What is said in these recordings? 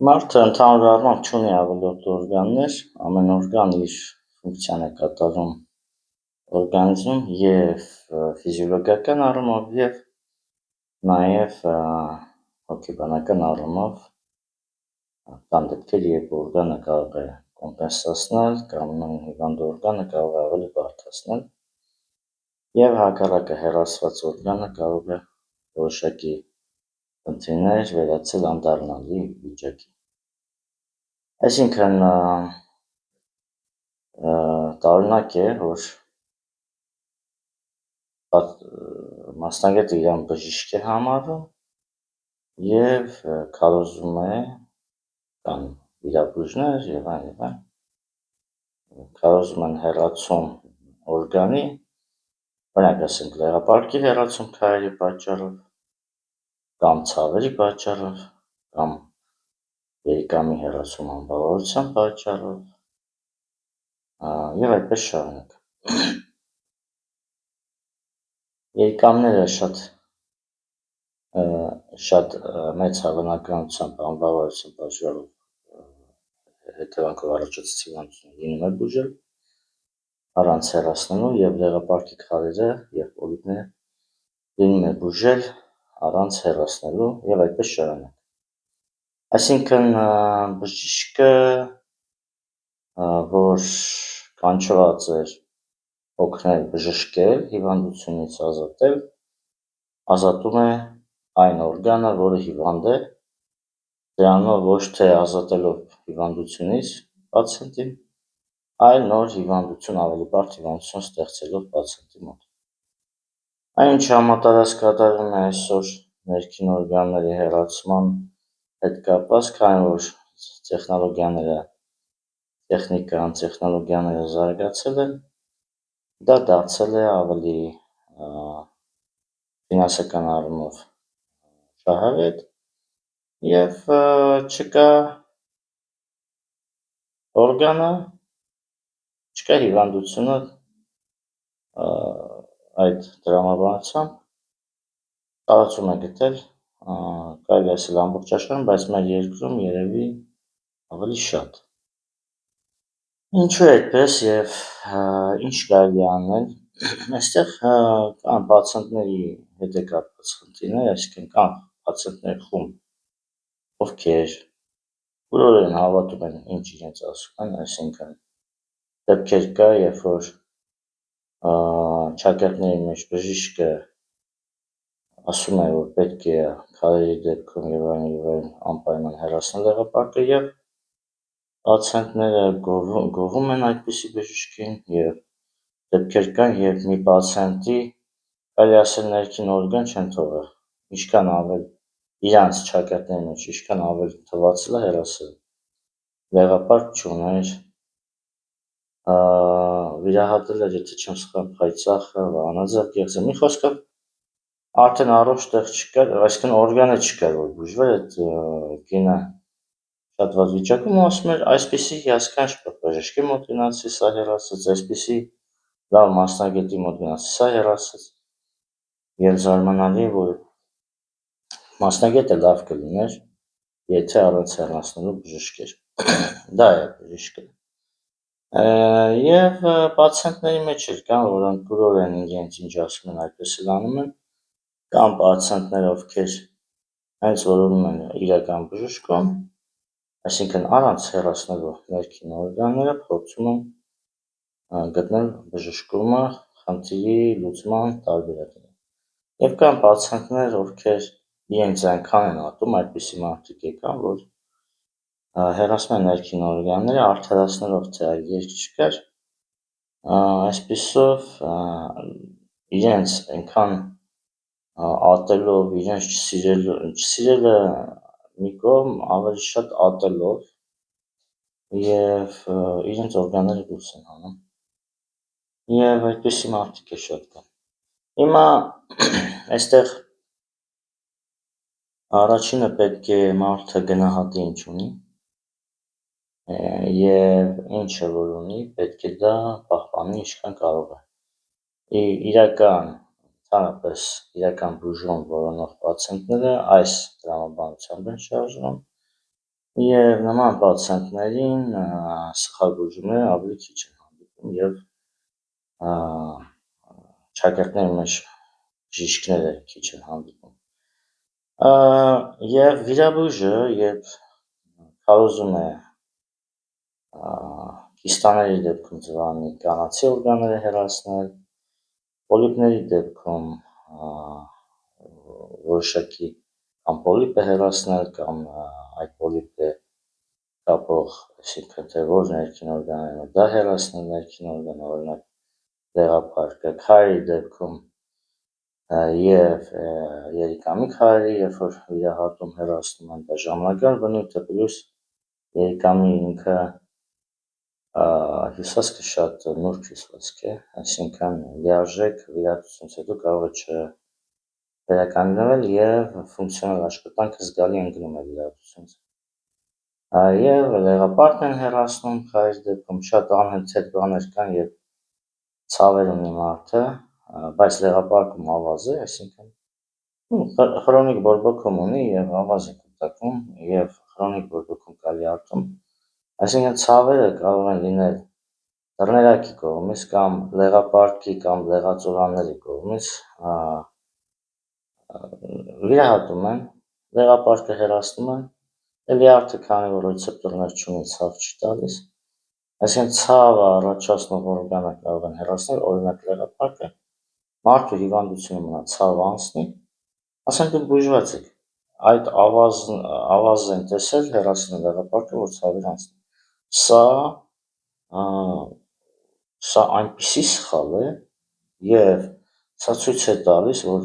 Մարդը ընդհանուր առմամբ չունի ավելորդ օրգաններ, ամեն օրգան իր ֆունկցիան է կատարում օրգանիզմում և ֆիզիոլոգիական առումով և նաև հոգեբանական առումով կան դեպքեր, երբ օրգանը կարող է կոմպենսացնել կամ նույն հիվանդ օրգանը կարող է ավելի բարդացնել և հակառակը հեռացված օրգանը կարող է որոշակի խնդիրներ վերածել անդառնալի վիճակի։ Այսինքն տարօրինակ է, որ մասնագետը իրան բժիշկ է համարում և քարոզում է, կան վիրաբույժներ և այլն, քարոզում են հեռացում օրգանի, օրինակ ասենք լեղապարկի հեռացում քարերի պատճառով, կամ ցավերի պատճառով, կամ երիկամի հեռացում անբավարարության պատճառով և այդպես շարունակ։ Երիկամները շատ մեծ հավանականությամբ անբավարարության պատճառով հետևանքով առաջացած հիվանդությունը լինում է բուժել առանց հեռացնելու և լեղապարկի քարերը և պոլիպները լինում է բուժել առանց հեռացնելու և այդպես շարունակ։ Այսինքն բժիշկը, որ կանչված էր օգնել բժշկել, հիվանդությունից ազատում է այն օրգանը, որը հիվանդ է, դրանով ոչ թե ազատելով հիվանդությունից պացիենտին, այլ նոր հիվանդություն, ավելի բարդ հիվանդություն ստեղծելով պացիենտի մոտ։ Այն ինչ համատարած կատարվում է այսօր ներքին օրգանների հեռացման հետ կապված, քանի որ տեխնոլոգիաները զարգացել են, դա դարձել է ավելի ֆինանսական առումով շահավետ և չկա օրգանը, չկա հիվանդությունը այդ տրամաբանությամբ տարածում է գտել, կարելի ասել ամբողջ աշխարհում, բայց մեր երկրում երևի ավելի շատ։ Ինչու է այդպես և ինչ կարելի է անել։ Այստեղ կան պացիենտների հետ կապված խնդիրներ, այսինքն կան պացիենտների խումբ, ովքեր կուրորեն հավատում են ինչ իրենց ասում են, այսինքն դեպքեր կա, երբ որ ճակատների մեջ բժիշկը ասում է, որ պետք է քարերի դեպքում և այլն անպայման հեռացնել լեղապարկը և պացիենտները գովում են այդպիսի բժշկին և դեպքեր կան, երբ մի պացիենտի կարելի ասել ներքին օրգան չեն թողել, ինչքան ավել իրանց ճակատների մեջ, ինչքան ավել թվացել է հեռացել, լեղապարկ չուներ, վիրահատել էր, եթե չեմ սխալվում, փայծաղը, վահանաձև գեղձը, մի խոսքով արդեն առողջ տեղ չկար, այսինքն օրգանը չկար, որ բուժվեր, այդ կինը շատ վատ վիճակում ու ասում էր, այսպիսի հիասքանչ բժշկի մոտ գնացի, սա հեռացեց, այսպիսի լավ մասնագետի մոտ գնացի, սա հեռացեց և զարմանալի է, որ մասնագետը լավ կլիներ, եթե առանց հեռացնելու բժշկեր, դա է բժիշկը։ Եվ պացիենտների մեջ էլ կան, որոնք կուրորեն իրենց ինչ ասում են, այդպես էլ անում են, կան պացիենտներ, ովքեր հենց որոնում են իրական բժշկում, այսինքն առանց հեռացնելու ներքին օրգանները փորձում են գտնել բժշկումը խնդրի լուծման տարբերակները։ Եվ կան պացիենտներ, ովքեր իրենց այնքան են ատում, այդպիսի մարդիկ կան, որ հեռացնում են ներքին օրգանները, արդարացնելով, թե այլ ելք չկար, այսպիսով իրենց այնքան ատելով, իրենց չսիրելը մի կողմ, ավելի շատ ատելով և իրենց օրգանները դուրս են հանում և այդպիսի մարդիկ էլ շատ կան։ Հիմա այստեղ առաջինը պետք է մարդը գնահատի ինչ ունի և ինչը որ ունի պետք է դա պահպանի ինչքան կարող է։ Ընդհանրապես իրական բուժում որոնող պացիենտները այս տրամաբանությամբ են շարժվում Եվ նման պացիենտներին սխալ բուժումները ավելի քիչ են հանդիպում և շագերտների մեջ բժիշկները քիչ են հանդիպում։ Եվ վիրաբույժը, երբ քարոզում է կիստաների դեպքում ձվանի կանացի օրգանները հեռացնել, պոլիպների դեպքում որոշակի կամ պոլիպը հեռացնել կամ այդ պոլիպը կապող, այսինքն թե որ ներքին օրգանները դա հեռացնել ներքին օրգանը, օրինակ դեղապարկը, քարերի դեպքում և երիկամի քարերի, երբ որ վիրահատում հեռացնում են դա ժամանակյալ բնույթ է, պլյուս երիկամի ինքը հյուսվածքը շատ նուրբ հյուսվածք է, այսինքն լիարժեք վիրահատությունից հետո կարող է չվերականգնվել և ֆունկցիոնալ աշխատանքը զգալի ընկնում է վիրահատությունից։ Եվ դեղապարկն են հեռացնում քարերի դեպքում, շատ անհեթեթ բաներ կան, երբ ցավեր ունի մարդը, բայց դեղապարկում ավազ է, այսինքն խրոնիկ բորբոքում ունի և ավազ է կուտակում և խրոնիկ բորբոքում կարելի է արտում, այսինքն ցավերը կարող են լինել դռներակի կողմից կամ դեղապարկի կամ դեղածորանների կողմից, վիրահատում են, դեղապարկը հեռացնում են, լյարդը քանի որ ռեցեպտորներ չունի, ցավ չի տալիս, այսինքն ցավը առաջացնող օրգանը կարող են հեռացնել, օրինակ դեղապարկը, մարդու հիվանդությունը մնա ցավը անցնի, ասենք դուք բուժված եք, այդ ավազը են տեսել, հեռացնում դեղապարկը, որ ցավերը անցնի, սա այնպիսի սխալ է և սա ցույց է տալիս, որ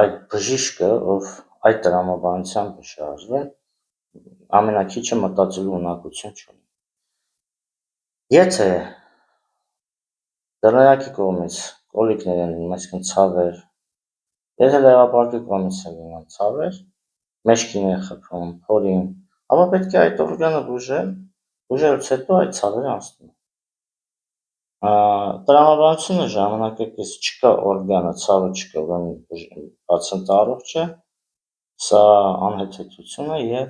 այդ բժիշկը, ով այդ տրամաբանությամբ է շարժվել, ամենաքիչը մտածելու ունակություն չունի։ Եթե դռներակի կողմից կոլիկներ են լինում, այսինքն ցավեր, եթե դեղապարկի կողմից են լինում ցավեր, մեջքին է խփում, փորին, ապա պետք է այդ օրգանը բուժել, բուժելուց հետո այդ ցավերը անցնում են։ Տրամաբանությունը ժամանակակից չկա օրգանը, ցավը չկա, ուրեմն պացիենտը առողջ է, սա անհեթեթություն է և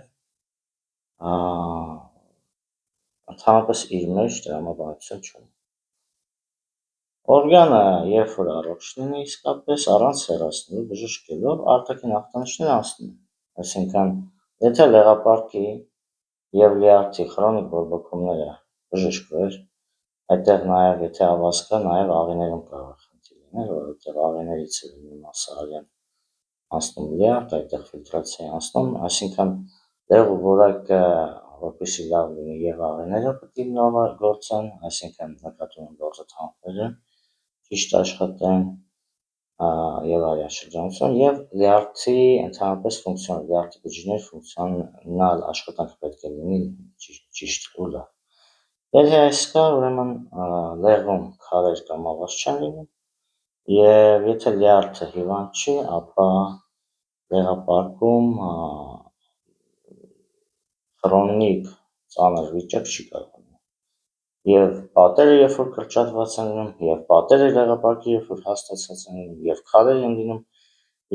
ընդհանրապես իր մեջ տրամաբանություն չունի։ Օրգանը, երբ որ առողջ լինի իսկապես, առանց հեռացնելու, բժշկելով, արտաքին ախտանիշները անցնում են, այսինքն եթե դեղապարկի և լյարդի խրոնիկ բորբոքումները բժշկվեր, այդտեղ նաև եթե ավազ կա, նաև աղիներում կարող է խնդիր լինել, որովհետև աղիներից է լինում մասսայական անցնում լյարդ, այդտեղ ֆիլտրացիա է անցնում, այսինքն դեղու որակը, որպեսզի լավ լինի, և աղիները պետք է լավ գործեն, այսինքն նկատի ունեմ լորձաթանքները ճիշտ աշխատեն և արյան շրջանցություն և լյարդի ընդհանրապես ֆունկցիոնալ, լյարդի բջիջների ֆունկցիոնալ աշխատանքը պետք է լինի ճիշտ ու լավ։ Եթե այս կա, ուրեմն լեղում քարեր կամ ավազ չեն լինում և եթե լյարդը հիվանդ չի, ապա դեղապարկում խրոնիկ ծանր վիճակ չի կարող լինել։ Եվ պատերը, երբ որ կրճատված են լինում, և պատերը դեղապարկի, երբ որ հաստացած են լինում, և քարեր են լինում,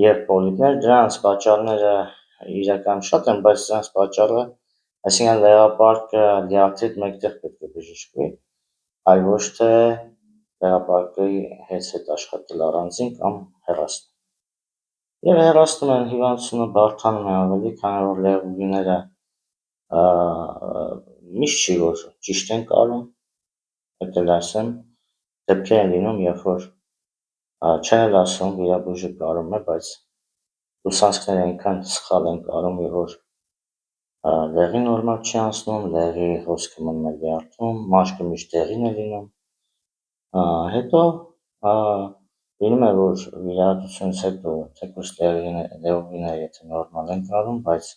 և պոլիպներ, դրանց պատճառները իրականում շատ են, բայց դրանց պատճառը, այսինքն դեղապարկը լյարդի հետ մեկտեղ պետք է բժշկվի, այլ ոչ թե դեղապարկի հետ աշխատել առանձին կամ հեռացնել։ Եվ հեռացնում են հիվանդությունը բարդանում է ավելի, քանի որ լեղուգիները միշտ չի, որ ճիշտ են կարում, հետ էլ ասեմ, դեպքեր են լինում, երբ որ չեն էլ ասում, վիրաբույժը կարում է, բայց լուսանցքները այնքան սխալ են կարում, որ լեղին նորմալ չի անցնում, լեղի հոսքը մնում է լյարդում, մաշկը միշտ դեղին է լինում, հետո լինում է, որ վիրահատությունից հետո թեկուզ լեղուգիները եթե նորմալ են կարում, բայց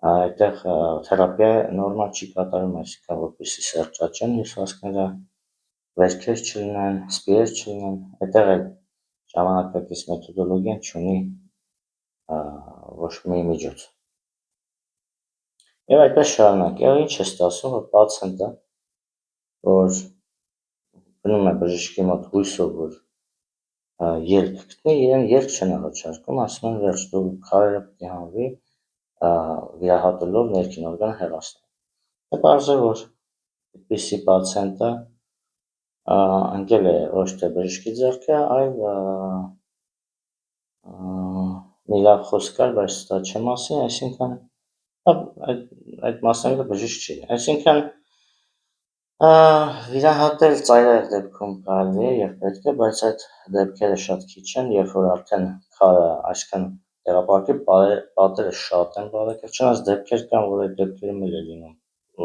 այդտեղ թերապիա նորմալ չի կատարում, այսինքն որպեսզի սերտաճեն հյուսվածքները, վերքեր չլինեն, սպիեր չլինեն, այդտեղ էլ ժամանակակից մեթոդոլոգիան չունի ոչ մի միջոց։ Եվ այդպես շարունակ, և ինչ է ստացվում, որ պացիենտը, որ գնում է բժշկի մոտ հույսով, որ ելք գտնի, իրեն ելք չեն առաջարկում, ասում են վերջ, դու քարերը պետք է հանվի, վիրահատելով ներքին օրգանը հեռացնել։ Պարզ է, որ այդպիսի պացիենտը ընկել է ոչ թե բժշկի ձեռքը, այլ մի լավ խոսք կար, բայց դա չեմ ասի, այսինքն այդ մասնագետը բժիշկ չի, այսինքն վիրահատել ծայրահեղ դեպքում կարելի է և պետք է, բայց այդ դեպքերը շատ քիչ են, երբ որ արդեն քարը այսքան տեղափոխի, պատերը շատ են բարեկարգ, չնայած դեպքեր կան, որ այդ դեպքերում էլ է լինում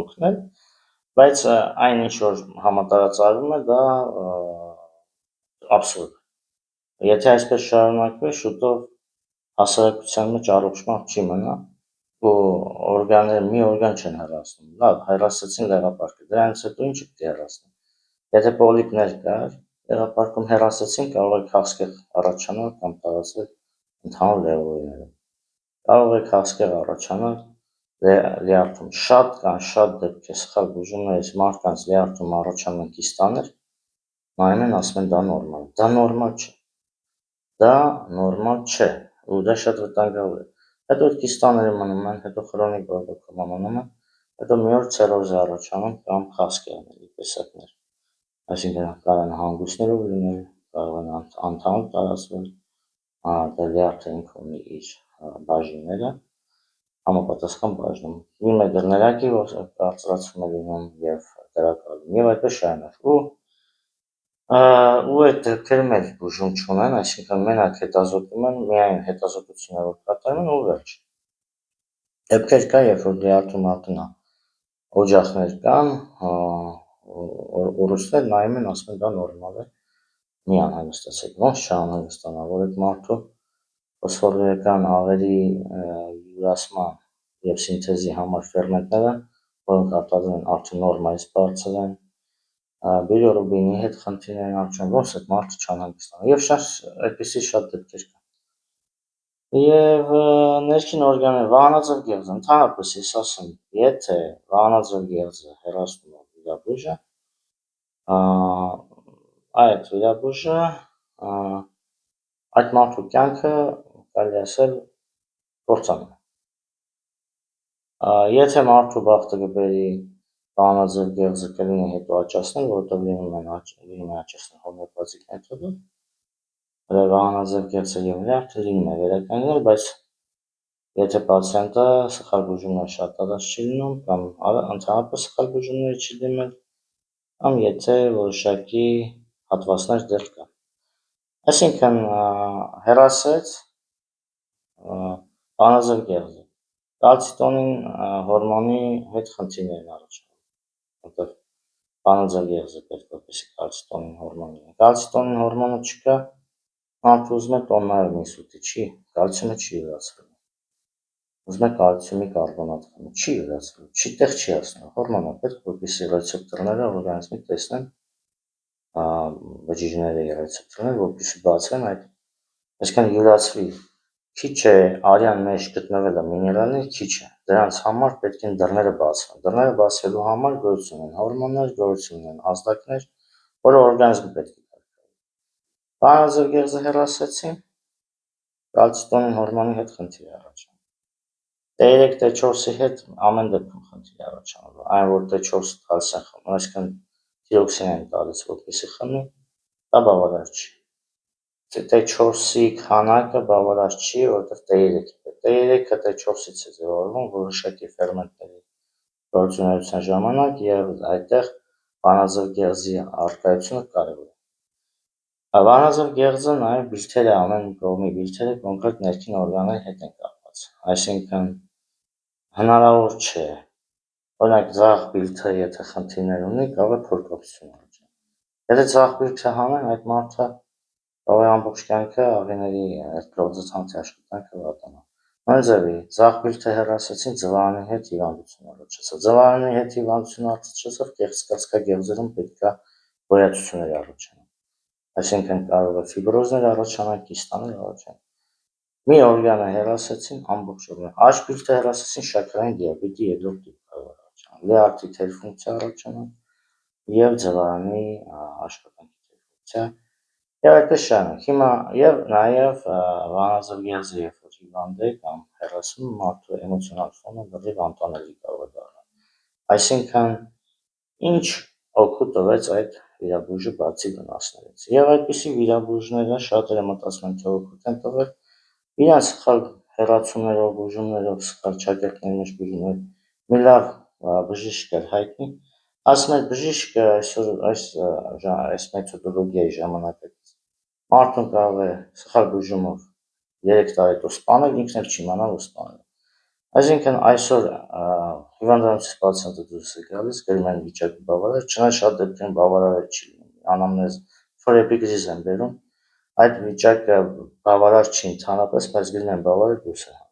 օգնել, բայց այն ինչ որ համատարած արվում է, դա աբսուրդ է։ Եթե այսպես շարունակվի, շուտով հասարակության մեջ առողջ մարդ չի մնա, ու օրգանները մի օրգան չեն հեռացնում, լավ, հեռացեցին լեղապարկը, դրանից հետո ինչ պետք է հեռացնեն։ Եթե պոլիպներ կար, լեղապարկում հեռացեցին, կարող է քաղցկեղ առաջանալ կամ տարածվել ընդհանուր լեղուղիները։ Կարող է քաղցկեղ առաջանալ լյարդում։ Շատ կան, շատ դեպք է սխալ բուժումներից մարդկանց լյարդում առաջանում կիստաներ, նայում են, ասում են դա նորմալ է։ Դա նորմալ չէ։ Դա նորմալ չէ, ու դա շատ վտանգավոր է։ Հետո այդ կիստաները մնում են, հետո խրոնիկ բորբոքումա մնում են, հետո մի օր ցիրոզ է առաջանում կամ քաղցկեղների տեսակներ։ Այսինքն կարող են հանգույցներով լինել, կարող են ընդհանուր տարածվել, դա լյարդը ինքը ունի իր բաժինները, համապատասխան բաժնում։ Մի մետր ներակի կարծրացում է լինում և դրակալում, և այդպես շարունակ։ Ու այդ դեպքերում էլ բուժում չունեն, այսինքն մենակ հետազոտում են, միայն հետազոտությունները որ կատարում են ու վերջ։ Դեպքեր կա, երբ որ լյարդում արդեն օջախներ կան, ուռուցքներ նայում են, ասում են դա նորմալ է, մի անհանգստացեք, ոնց չանհանգստանալ, որ այդ մարդու ֆոսֆորիլական աղերի յուրացման և սինթեզի համար ֆերմենտները, որոնք արտադրվում են արդեն նորմայից բարձր են, բիլիռուբինի հետ խնդիրներ են առաջանում, ոնց այդ մարդը չանհանգստանա, և այդպիսի շատ դեպքեր կան։ Եվ ներքին օրգանները, վահանաձև գեղձը, ընդհանրապես ես ասեմ, եթե վահանաձև գեղձը հեռացնում է վիրաբույժը, այդ վիրաբույժը այդ մարդու կյանքը կարելի ասել կործանում է։ Եթե մարդու բախտը կբերի վահանաձև գեղձը կլինի հետո աճացնել, որովհետև լինում է աճացնել հոմեոպաթիկ մեթոդով, վահանաձև գեղձը և լյարդը լինում է վերականգնել, բայց եթե պացիենտը սխալ բուժումներ շատ տարած չի լինում, կամ ընդհանրապես սխալ բուժումների չի դիմել, կամ եթե որոշակի հատվածներ դեռ կան։ Այսինքն հեռացրեց վահանաձև գեղձը, կալցիտոնին հորմոնի հետ խնդիրներ են առաջանում, որտեղ վահանաձև գեղձը պետք է որպեսզի կալցիտոնին հորմոն լինի։ Կալցիտոնին հորմոնը չկա, մարդը ուզում է տոննայով միս ուտի, չի, կալցիումը չի յուրացվելու, ուզում է կալցիումի կարբոնատ խմի, չի յուրացվելու, տեղ չի հասնելու, հորմոն է պետք, որպեսզի ռեցեպտորները օրգանիզմի տեսնեն, բջիջների ռեցեպտորները, որպեսզի բացվեն այդ, այսինքն յուրացվի, քիչ է արյան մեջ գտնվելը միներալներ, քիչ է, դրանց համար պետք են դռները բացվեն, դռները բացվելու համար գոյություն ունեն հորմոններ, գոյություն ունեն ազդակներ, որը օրգանիզմը պետք է կարգավորի։ Վահանաձև գեղձը հեռացրեցին, կալցիտոնին հորմոնի հետ խնդիր է առաջանում։ T3, T4-ի հետ ամեն դեպքում խնդիր է առաջանում, այն որ T4-ը տալիս են խմում, այսինքն թիրոքսին են տալիս, որպեսզի խմի, դա բավարար չի։ T4-ի քանակը բավարար չի, որովհետև T3-ը T4-ից է ձևավորվում որոշակի ֆերմենտների գործունեության ժամանակ և այդտեղ վահանաձև գեղձի առկայությունը կարևոր է։ Վահանաձև գեղձը նաև բիլթերը, ամեն կողմի բիլթերը կոնկրետ ներքին օրգանների հետ են կապված, այսինքն հնարավոր չէ, օրինակ ձախ բիլթը եթե խնդիրներ ունի, կարող է փորկապություն առաջանալ։ Եթե ձախ բիլթը հանեն, այդ մարդը կարող է ամբողջ կյանքը աղիների կլորձաթանթի աշխատանքը վատանալ։ Նույն ձևի ձախ բիլթը հեռացեցին, ձվարանի հետ հիվանդություն առաջացավ։ Ձվարանի հետ հիվանդություն առաջացավ, կեղծքածքա գեղձերում պետք է գոյացություններ առաջանան։ Այսինքն կարող է ֆիբրոզներ առաջանալ, կիստաներ առաջանալ։ Մի օրգանը հեռացեցին, ամբողջ օրգանը։ Աջ բիլթը հեռացեցին, շաքարային դիաբետի երկրորդ տիպ կարող է առաջանալ, լյարդի թերֆունկցիա առաջանալ և ձվարանի աշխատանքի թերֆունկցիա, և այդպես շարունակ։ Հիմա և նաև վահանաձև գեղձը երբ որ հիվանդ է կամ հեռացնում, մարդու էմոցիոնալ ֆոնը լրիվ անտանելի կարող է դառնալ։ Այսինքն, ինչ օգուտ տվեց այդ վիրաբույժը բացի վնասներից։ Եվ այդպիսի վիրաբույժները շատերը մտածում են, թե օգուտ են տվել, իրենց սխալ հեռացումներով, բուժումներով, սխալ ճակերտների մեջ բուժումներ, մի լավ բժիշկ էր հայտնի, ասում էր բժիշկը այսօր այս մեթոդոլոգիայի ժամանակակից մարդուն կարող է սխալ բուժումով 3 տարի հետո սպանել, ինքն էլ չիմանալ ու սպանել։ Այսինքն այսօր հիվանդանոցից պացիենտը դուրս է գալիս, գրում են վիճակը բավարար, չնայած շատ դեպքերում բավարար չի լինում, անամնեզ ֆորեպիգրիզ են բերում, այդ վիճակը բավարար չի ընդհանրապես, բայց գրում են բավարար դուրս է հանում։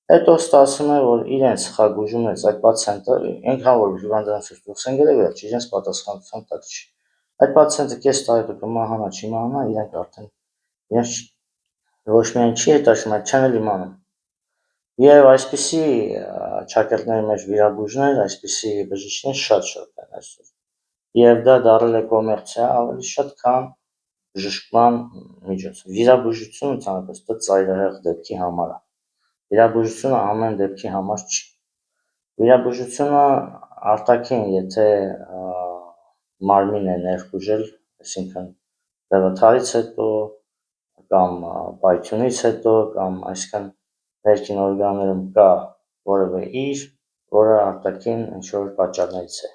Հետո ստացվում է, որ իրենց սխալ բուժումներից այդ պացիենտը այնքան որ հիվանդանոցից դուրս են գալիս, վերջ իրենց պատասխանատվության տակ չի։ Այդ պացիենտը կես տարի հետո կմահանա, չիմանա, իրենք արդեն իրենց ոչ միայն չի հետաքրքրում, այլ չեն էլ իմանում։ Եվ այսպիսի ճակերտների մեջ վիրաբույժներ, այսպիսի բժիշկներ շատ են այսօր։ Եվ դա դառել է կոմերցիա ավելի շատ, քան բժշկման միջոց։ Վիրաբուժությունը ընդհանրապես դա ծայրահեղ դեպքի համար է։ Վիրաբուժությունը ամեն դեպքի համար չի։ Վիրաբուժությունը արտաքին, եթե մարմին է ներխուժել, այսինքն դեղաթարից հետո կամ պայթյունից հետո կամ այսինքն ներքին օրգաններում կա որևէ իր, որը արտաքին ինչ-որ պատճառներից է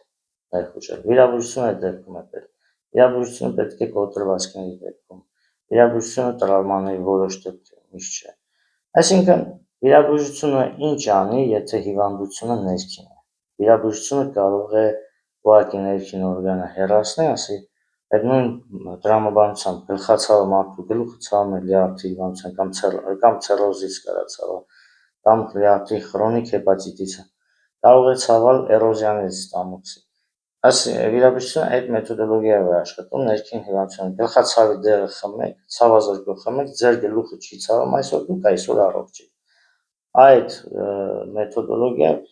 ներխուժել։ Վիրաբուժությունը այդ դեպքում է պետք։ Վիրաբուժությունը պետք է կոտրվածքների դեպքում։ Վիրաբուժությունը տրավմաների որոշ դեպքերում միշտ չէ։ Այսինքն վիրաբուժությունը ինչ անի, եթե հիվանդությունը ներքին է։ Վիրաբուժությունը կարող է ուղղակի ներքին օրգանը հեռացնել, ասի այդ նույն տրամաբանությամբ գլխացավը մարդու գլուխը ցավում է լյարդի հիվանդության կամ ցիրոզից կարա ցավալ, կամ լյարդի խրոնիկ հեպատիտիսը, կարող է ցավել էրոզիաներից ստամոքսի։ Այս վիրաբուժությունը այդ մեթոդոլոգիայով է աշխատում, ներքին հիվանդության գլխացավի դեղը խմեք, ցավազրկող խմեք, ձեր գլուխը չի ցավում այսօր, դուք այսօր առողջ եք։ Այդ մեթոդոլոգիայով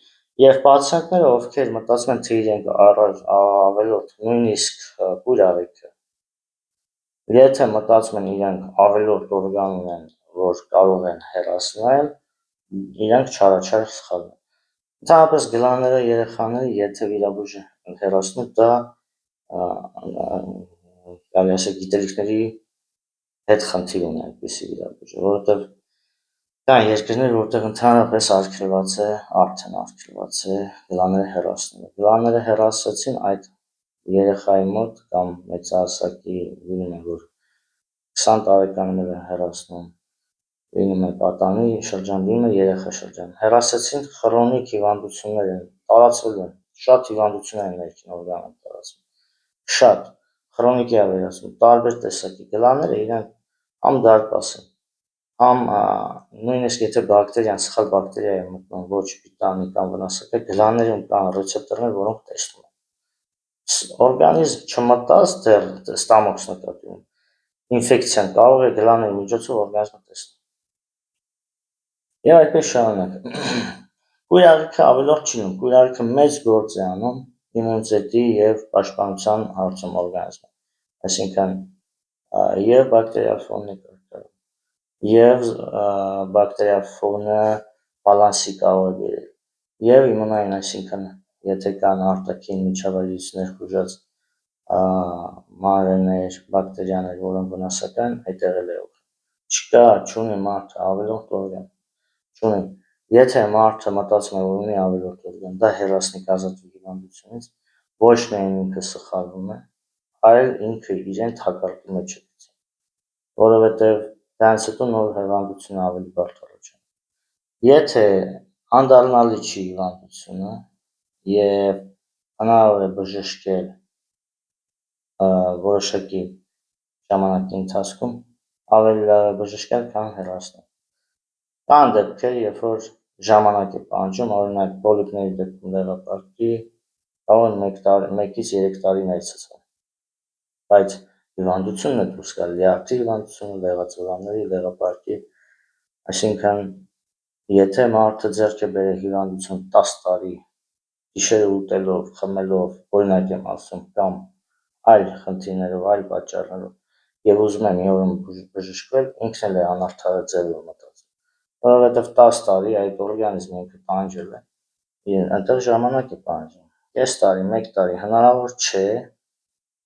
եւ պացիենտները, ովքեր մտածում են, թե իրենք ավելորդ նույնիսկ կույր արիքը, եթե մտածում են իրենք ավելորդ օրգան ունեն, որ կարող են հեռացնել, իրենք չարաչար սխալվում են։ Ընդհանրապես գլանները, երեխաները, եթե վիրաբույժը հեռացնում, դա կարելի ասել գիտելիքների հետ խնդիր ունի այդպիսի վիրաբույժը, որովհետև կան երկրներ, որտեղ ընդհանրապես արգելված է, արդեն արգելված է գլանները հեռացնելը։ Գլանները հեռացրեցին այդ երեխայի մոտ կամ մեծահասակի լինում է, որ 20 տարեկանում է հեռացնում, լինում է պատանի շրջան, լինում է երեխա շրջան։ Հեռացեցին խրոնիկ հիվանդություններ են, տարածվել են, շատ հիվանդություններ են ներքին օրգանում տարածվում։ Շատ խրոնիկի է վերածվում, տարբեր տեսակի գլանները իրենք համ դարպաս են, համ նույնիսկ եթե բակտերիան սխալ բակտերիա է մտնում, ոչ պիտանի կամ վնասակար, գլաններում կան ռեցեպտորներ, որոնք տեսնում են։ Օրգանիզմ չմտած դեռ ստամոքս նկատի ունի, ինֆեկցիան կարող է գլանների միջոցով օրգանիզմը տեսնել։ Եվ այդպես շարունակ։ Կույր աղիքը ավելորդ չի լինում, կույր աղիքը մեծ գործ է անում իմունիտետի եւ պաշտպանության հարցում օրգանիզմը, այսինքն եւ բակտերիալ ֆոնն է կարգավորում, եւ բակտերիալ ֆոնը բալանսի կարող է բերել, եւ իմունային, այսինքն եթե կան արտաքին միջավայրից ներխուժած մանրէներ, բակտերիաներ, որոնք վնասական, հետևել է օգնում։ Չկա, չունի մարդը ավելորդ օրգան, չունի։ Եթե մարդը մտածում է, որ ունի ավելորդ օրգան, դա հեռացնի կազատվի հիվանդությունից, ոչ միայն ինքը սխալվում է, այլ ինքը իրեն թակարդի մեջ է գցում, որովհետև դրանից հետո նոր հիվանդությունը ավելի բարդ առաջանում։ Եթե անդառնալի չի հիվանդությունը եւ հնարավոր է բժշկել որոշակի ժամանակի ընթացքում, ավելի լավ է բժշկել, քան հեռացնել։ Կան դեպքեր, երբ որ ժամանակ է պահանջում, օրինակ պոլիպների դեպքում դեղապարտի կարող են 1-ից 3 տարի ներծծվել, բայց հիվանդությունն է դուրս գալ, լյարդի հիվանդությունը, դեղածորանների, դեղապարտի, այսինքն եթե մարդը ձեռք է բերել հիվանդություն 10 տարի, գիշերը ուտելով, խմելով, օրինակ եմ ասում, կամ այլ խնդիրներով, այլ պատճառներով, եւ ուզում է մի օրում բժշկվել, ինքն էլ է անարդարը ձևով մտածում։ որովհետև 10 տարի այդ օրգանիզմը ինքը տանջել է, այնտեղ ժամանակ է պահանջում, կես տարի, 1 տարի, հնարավոր չէ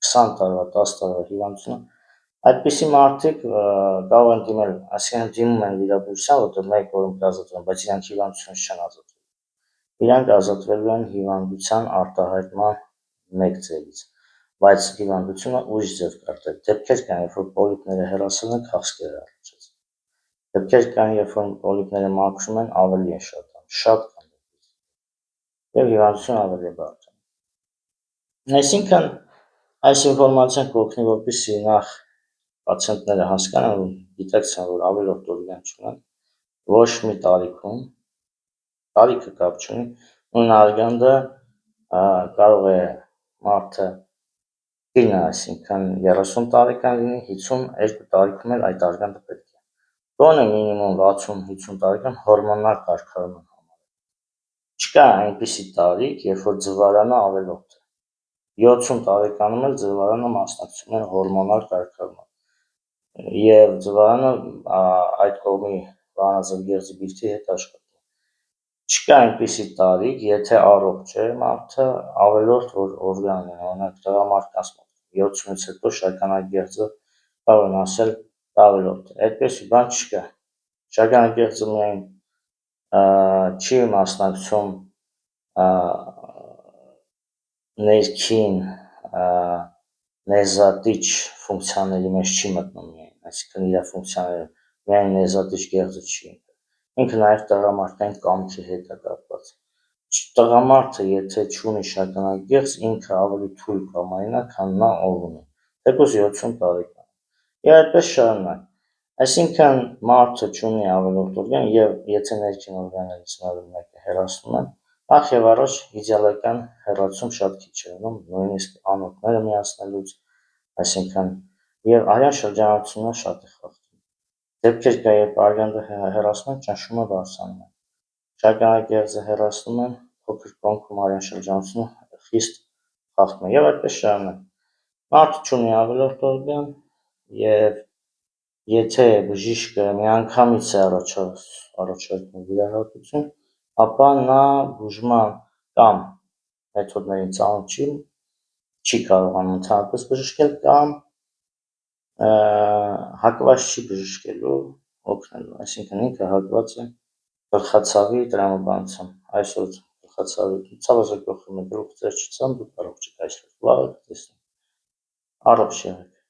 20 տարվա, 10 տարվա հիվանդությունը, այդպիսի մարդիկ կարող են դիմել, այսինքն դիմում են վիրաբույժության, որտեղ 1 օրում կազատվեն, բայց իրանք հիվանդությունից չեն ազատվելու, իրանք ազատվելու են հիվանդության արտահայտման 1 ձևից, բայց հիվանդությունը ուրիշ ձև կարտել, դեպքեր կան, երբ որ պոլիպները հեռացել են, քաղցկեր է առաջացել, դեպքեր կան, երբ որ պոլիպները մաքրում են, ավելի է շատ կան և հիվանդությունը ավելի է բարդ։ Այսինքն այս ինֆորմացիան կօգնի, որպեսզի նախ պացիենտները հասկանան, գիտակցան, որ ավելորդ օրգան չունեն, ոչ մի տարիքում, տարիքը կապ չունի, նույն արգանդը կարող է մարդը լինի, այսինքն 30 տարեկան լինի, 52 տարիքում էլ այդ արգանդը պետք է, գոնե մինիմում 60-50 տարեկան հորմոնալ կարգավորման համար։ Չկա այնպիսի տարիք, երբ որ ձվարանը ավելորդ է, 70 տարեկանում էլ ձվարանը մասնակցում է հորմոնալ կարգավորման և ձվարանը այդ կողմի վահանաձև բիրտի հետ աշխատում։ Չկա այնպիսի տարիք, եթե առողջ է մարդը, ավելորդ օրգան է, օրինակ տղամարդկանց մոտ 70-ից հետո շագանակագեղձը կարող են ասել ավելորդ է, այդպիսի բան չկա, շագանակագեղձը միայն չի մասնակցում ներքին ներզատիչ ֆունկցիաների մեջ չի մտնում միայն, այսինքն իր ֆունկցիաները միայն ներզատիչ գեղձը չի, ինքը նաև տղամարդկային կամքի հետ է կապված, տղամարդը եթե չունի շագանակագեղձ, ինքը ավելի թույլ կամայնա, քան նա ով ունի, թեկուզ 70 տարեկան, և այդպես շարունակ, այսինքն մարդը չունի ավելորդ օրգան և եթե ներքին օրգաններից մեկը հեռացնում են, նախ և առաջ իդեալական հեռացում շատ քիչ է լինում, նույնիսկ անոթները միացնելուց, այսինքն և արյան շրջանառությունը շատ է խախտում, դեպքեր կա, երբ արգանդը հեռացնում են, ճնշումը բարձրանում է, շագանակագեղձը հեռացնում են, փոքր կոնքում արյան շրջանառությունը խիստ խախտում է և այդպես շարունակ, մարդը չունի ավելորդ օրգան և եթե բժիշկը միանգամից է առաջարկում վիրահատություն, ապա նա բուժման կամ մեթոդներին ծանոթ չի կարողանում ընդհանրապես բժշկել կամ հակված չի բժշկելու օգնելու, այսինքն ինքը հակված է գլխացավի տրամաբանությամբ, այսօր գլխացավի ցավազրկող գլուխ ձեր չցամ, դուք առողջ եք, այսօր վաղը կտեսնենք, առողջ եղեք։